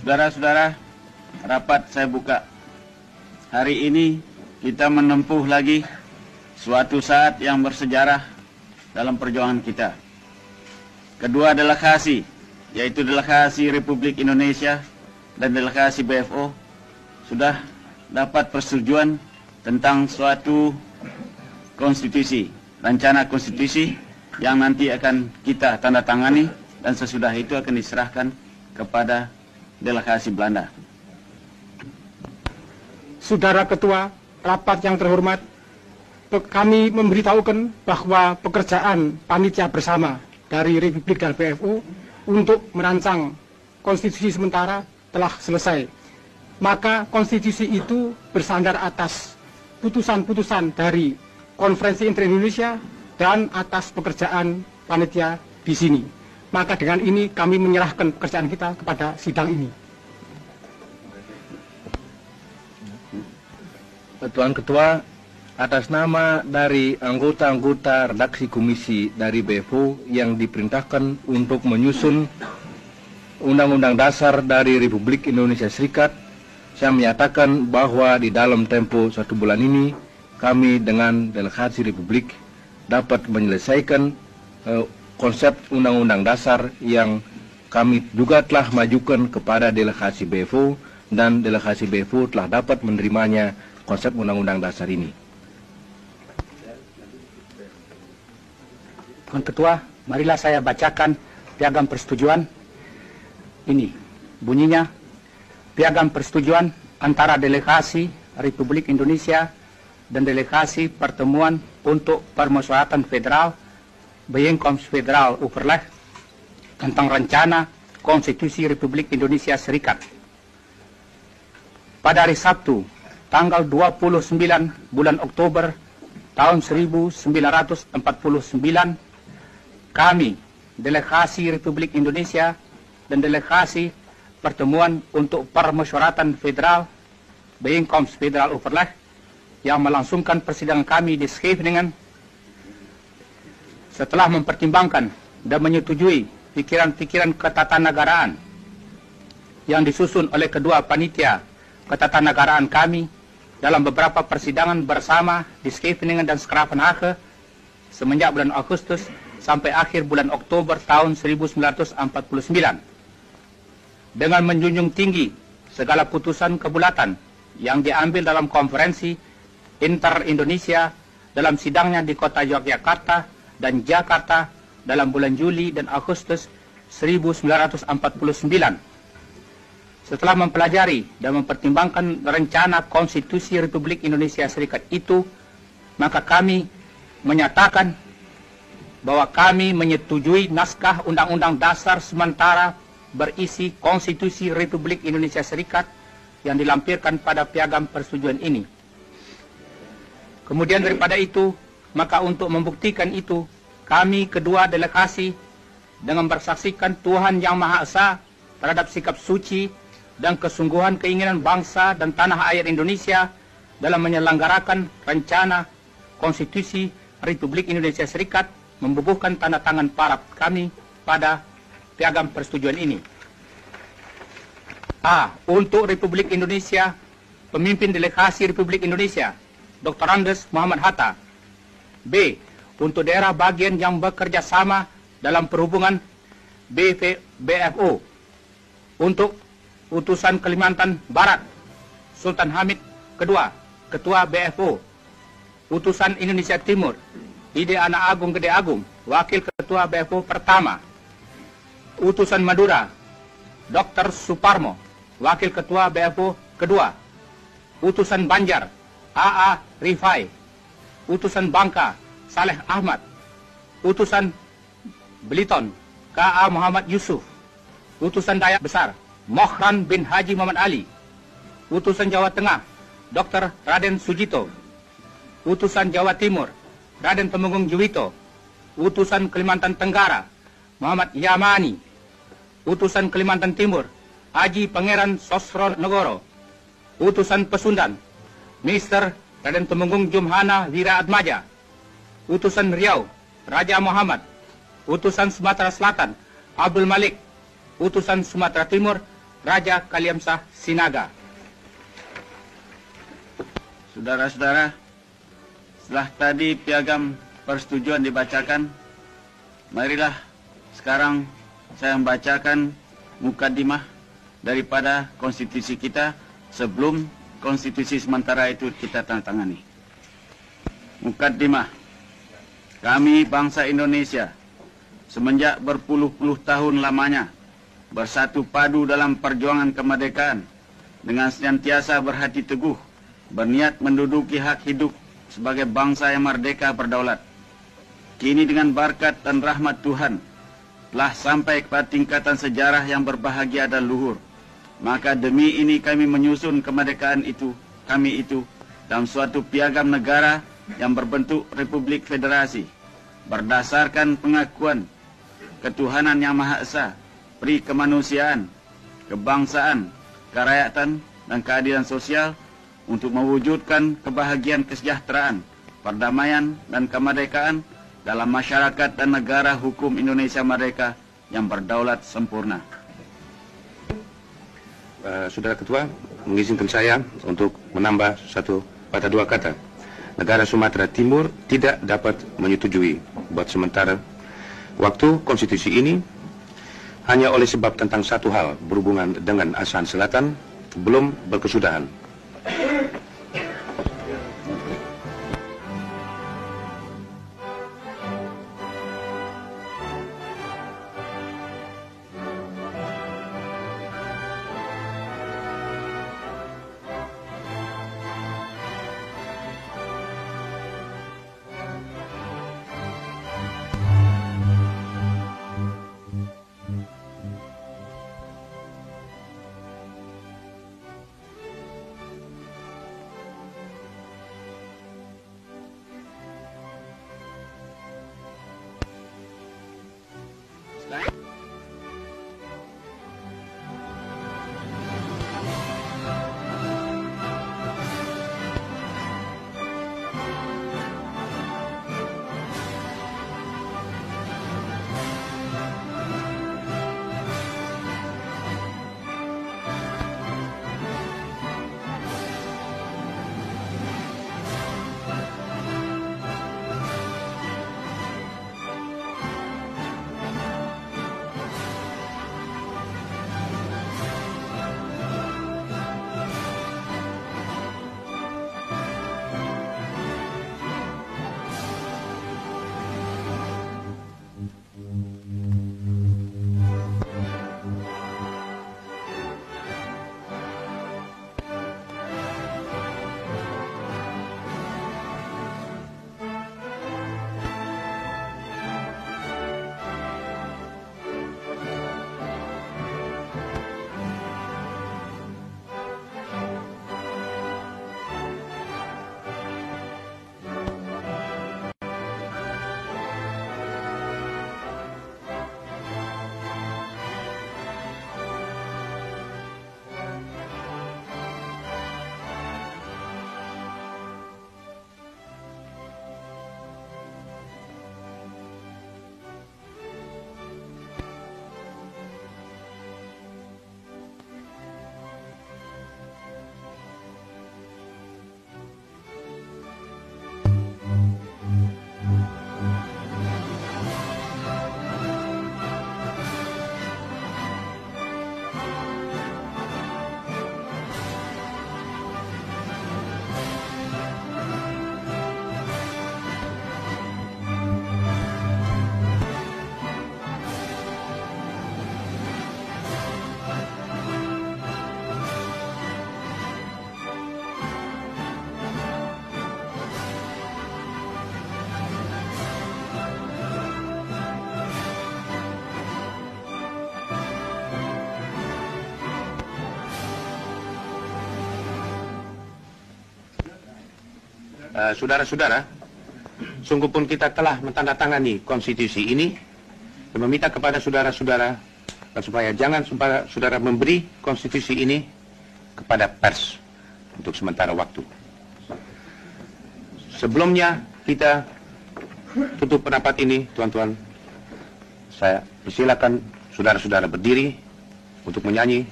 Saudara-saudara, rapat saya buka. Hari ini kita menempuh lagi suatu saat yang bersejarah dalam perjuangan kita. Kedua delegasi, yaitu delegasi Republik Indonesia dan delegasi BFO, sudah dapat persetujuan tentang suatu konstitusi, rencana konstitusi yang nanti akan kita tanda tangani dan sesudah itu akan diserahkan kepada delegasi Belanda. Saudara Ketua, rapat yang terhormat, kami memberitahukan bahwa pekerjaan panitia bersama dari Republik dan BFO untuk merancang konstitusi sementara telah selesai. Maka konstitusi itu bersandar atas putusan-putusan dari Konferensi Inter-Indonesia dan atas pekerjaan panitia di sini. Maka dengan ini kami menyerahkan pekerjaan kita kepada sidang ini. Tuan Ketua, atas nama dari anggota-anggota redaksi komisi dari BFO yang diperintahkan untuk menyusun Undang-Undang Dasar dari Republik Indonesia Serikat, saya menyatakan bahwa di dalam tempo 1 bulan ini, kami dengan delegasi Republik dapat menyelesaikan konsep Undang-Undang Dasar yang kami juga telah majukan kepada delegasi BFO, dan delegasi BFO telah dapat menerimanya konsep Undang-Undang Dasar ini. Tuan Ketua, marilah saya bacakan piagam persetujuan. Ini bunyinya: piagam persetujuan antara delegasi Republik Indonesia dan delegasi Pertemuan untuk Permusyawaratan Federal Bijeenkomst Federal Overleg tentang rencana Konstitusi Republik Indonesia Serikat. Pada hari Sabtu, tanggal 29 bulan Oktober tahun 1949, kami, delegasi Republik Indonesia dan delegasi Pertemuan untuk Permusyawaratan Federal Bijeenkomst Federal Overleg yang melangsungkan persidangan kami di Scheveningen, setelah mempertimbangkan dan menyetujui pikiran-pikiran ketatanegaraan yang disusun oleh kedua panitia ketatanegaraan kami dalam beberapa persidangan bersama di Scheveningen dan 's-Gravenhage semenjak bulan Agustus sampai akhir bulan Oktober tahun 1949, dengan menjunjung tinggi segala putusan kebulatan yang diambil dalam konferensi Inter-Indonesia dalam sidangnya di kota Yogyakarta dan Jakarta dalam bulan Juli dan Agustus 1949. Setelah mempelajari dan mempertimbangkan rencana Konstitusi Republik Indonesia Serikat itu, maka kami menyatakan bahwa kami menyetujui naskah Undang-Undang Dasar sementara berisi Konstitusi Republik Indonesia Serikat yang dilampirkan pada piagam persetujuan ini. Kemudian daripada itu, maka untuk membuktikan itu, kami kedua delegasi dengan bersaksikan Tuhan Yang Maha Esa terhadap sikap suci dan kesungguhan keinginan bangsa dan tanah air Indonesia dalam menyelenggarakan rencana Konstitusi Republik Indonesia Serikat, membubuhkan tanda tangan para kami pada piagam persetujuan ini. A. Untuk Republik Indonesia, pemimpin delegasi Republik Indonesia, Dr. Andes Muhammad Hatta. B. Untuk daerah bagian yang bekerja sama dalam perhubungan, BFO. Untuk utusan Kalimantan Barat, Sultan Hamid II, Ketua BFO. Utusan Indonesia Timur, Ide Anak Agung Gede Agung, Wakil Ketua BFO pertama. Utusan Madura, Dr. Suparmo, Wakil Ketua BFO kedua. Utusan Banjar, AA Rifai. Utusan Bangka, Saleh Ahmad. Utusan Beliton, KA Muhammad Yusuf. Utusan Dayak Besar, Mohran bin Haji Muhammad Ali. Utusan Jawa Tengah, Dr. Raden Sujito. Utusan Jawa Timur, Raden Temenggung Juwito. Utusan Kalimantan Tenggara, Muhammad Yamani. Utusan Kalimantan Timur, Haji Pangeran Sosro Negoro. Utusan Pesundan, Mr. Raden Temenggung Jumhana Wiraatmaja. Utusan Riau, Raja Muhammad. Utusan Sumatera Selatan, Abdul Malik. Utusan Sumatera Timur, Raja Kaliamsah Sinaga. Saudara-saudara, setelah tadi piagam persetujuan dibacakan, marilah sekarang saya membacakan mukaddimah daripada konstitusi kita sebelum konstitusi sementara itu kita tandatangani. Mukaddimah. Kami bangsa Indonesia semenjak berpuluh-puluh tahun lamanya bersatu padu dalam perjuangan kemerdekaan dengan senantiasa berhati teguh, berniat menduduki hak hidup sebagai bangsa yang merdeka berdaulat. Kini dengan berkat dan rahmat Tuhan telah sampai kepada tingkatan sejarah yang berbahagia dan luhur. Maka demi ini kami menyusun kemerdekaan kami itu dalam suatu piagam negara yang berbentuk Republik Federasi, berdasarkan pengakuan ketuhanan yang Maha Esa, peri kemanusiaan, kebangsaan, kerakyatan, dan keadilan sosial untuk mewujudkan kebahagiaan kesejahteraan, perdamaian, dan kemerdekaan dalam masyarakat dan negara hukum Indonesia merdeka yang berdaulat sempurna. Saudara Ketua, mengizinkan saya untuk menambah pada dua kata. Negara Sumatera Timur tidak dapat menyetujui buat sementara waktu konstitusi ini hanya oleh sebab tentang satu hal berhubungan dengan ASEAN Selatan belum berkesudahan. Saudara-saudara, sungguh pun kita telah mentandatangani konstitusi ini dan meminta kepada saudara-saudara supaya jangan saudara memberi konstitusi ini kepada pers untuk sementara waktu. Sebelumnya kita tutup rapat ini, tuan-tuan. Saya persilakan saudara-saudara berdiri untuk menyanyi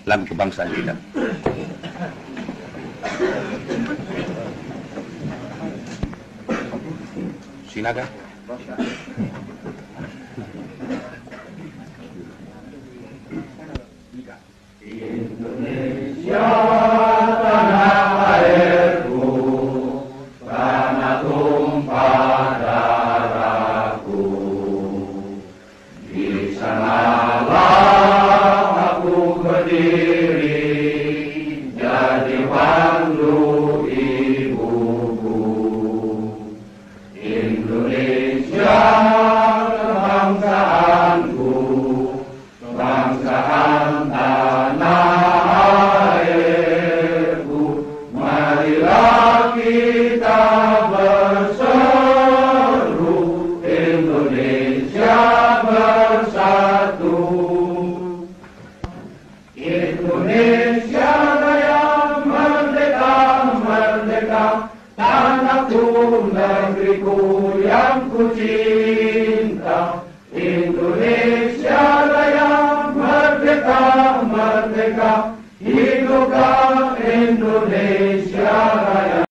lagu kebangsaan kita. Sinaga. Indonesia tanah airku, tanah tumpah darahku, di sanalah aku berdiri, jadi pandu ibuku. Indonesia kebangsaanku, kebangsaan tanah airku. Marilah kita berseru, Indonesia bersatu. Indonesia Raya merdeka, merdeka, tanahku, negeriku yang ku cinta. Indonesia Raya merdeka, merdeka, hiduplah Indonesia.